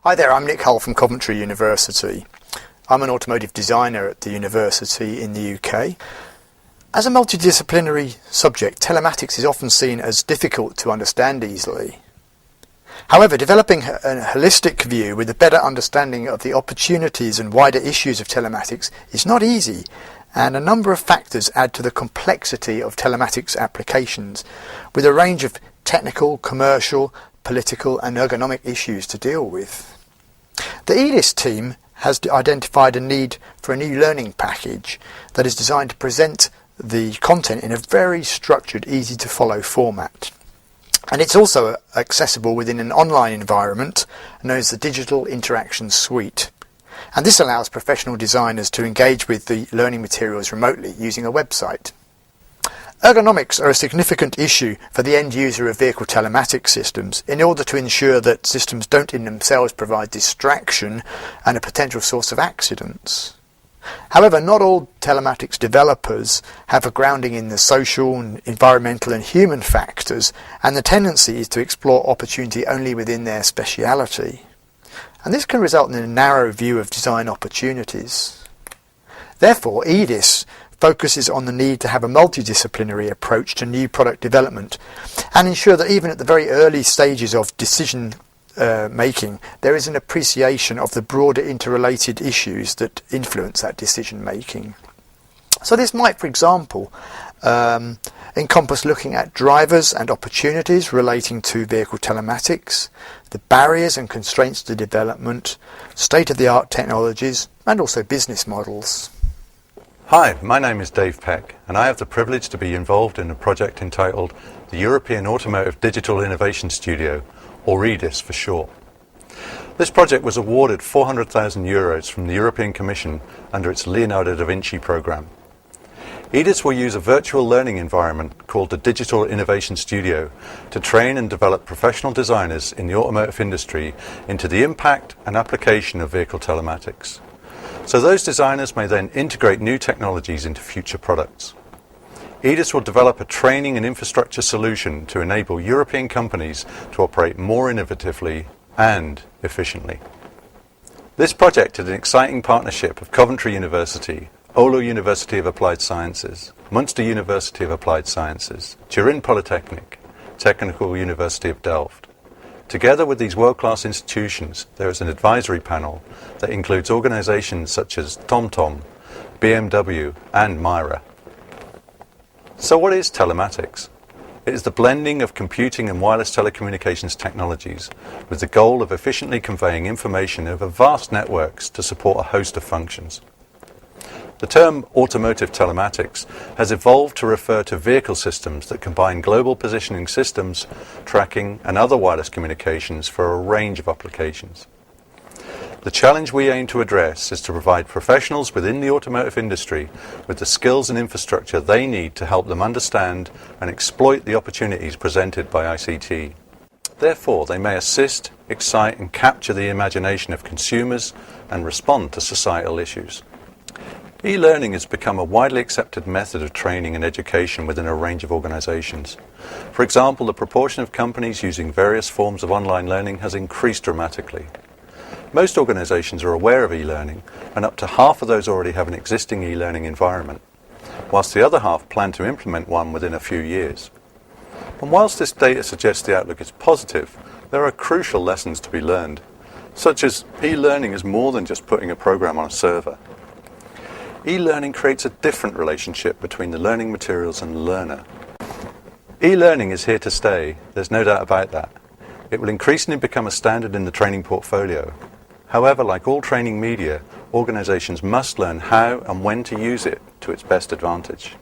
Hi there, I'm Nick Hull from Coventry University. I'm an automotive designer at the university in the UK. As a multidisciplinary subject, telematics is often seen as difficult to understand easily. However, developing a holistic view with a better understanding of the opportunities and wider issues of telematics is not easy, and a number of factors add to the complexity of telematics applications, with a range of technical, commercial, political and ergonomic issues to deal with. The EADIS team has identified a need for a new learning package that is designed to present the content in a very structured, easy to follow format. And it's also accessible within an online environment known as the Digital Interaction Suite. And this allows professional designers to engage with the learning materials remotely using a website. Ergonomics are a significant issue for the end user of vehicle telematics systems in order to ensure that systems don't in themselves provide distraction and a potential source of accidents. However, not all telematics developers have a grounding in the social, environmental and human factors, and the tendency is to explore opportunity only within their speciality. And this can result in a narrow view of design opportunities. Therefore, EADIS focuses on the need to have a multidisciplinary approach to new product development and ensure that even at the very early stages of decision making, there is an appreciation of the broader interrelated issues that influence that decision making. So this might, for example, encompass looking at drivers and opportunities relating to vehicle telematics, the barriers and constraints to development, state-of-the-art technologies, and also business models. Hi, my name is Dave Peck, and I have the privilege to be involved in a project entitled the European Automotive Digital Innovation Studio, or EADIS for short. This project was awarded €400,000 from the European Commission under its Leonardo da Vinci programme. EADIS will use a virtual learning environment called the Digital Innovation Studio to train and develop professional designers in the automotive industry into the impact and application of vehicle telematics. So those designers may then integrate new technologies into future products. EADIS will develop a training and infrastructure solution to enable European companies to operate more innovatively and efficiently. This project is an exciting partnership of Coventry University, Oulu University of Applied Sciences, Munster University of Applied Sciences, Turin Polytechnic, Technical University of Delft. Together with these world-class institutions, there is an advisory panel that includes organisations such as TomTom, BMW and Myra. So what is telematics? It is the blending of computing and wireless telecommunications technologies with the goal of efficiently conveying information over vast networks to support a host of functions. The term automotive telematics has evolved to refer to vehicle systems that combine global positioning systems, tracking and other wireless communications for a range of applications. The challenge we aim to address is to provide professionals within the automotive industry with the skills and infrastructure they need to help them understand and exploit the opportunities presented by ICT. Therefore, they may assist, excite and capture the imagination of consumers and respond to societal issues. E-learning has become a widely accepted method of training and education within a range of organisations. For example, the proportion of companies using various forms of online learning has increased dramatically. Most organisations are aware of e-learning, and up to half of those already have an existing e-learning environment, whilst the other half plan to implement one within a few years. And whilst this data suggests the outlook is positive, there are crucial lessons to be learned, such as e-learning is more than just putting a program on a server. E-learning creates a different relationship between the learning materials and the learner. E-learning is here to stay, there's no doubt about that. It will increasingly become a standard in the training portfolio. However, like all training media, organisations must learn how and when to use it to its best advantage.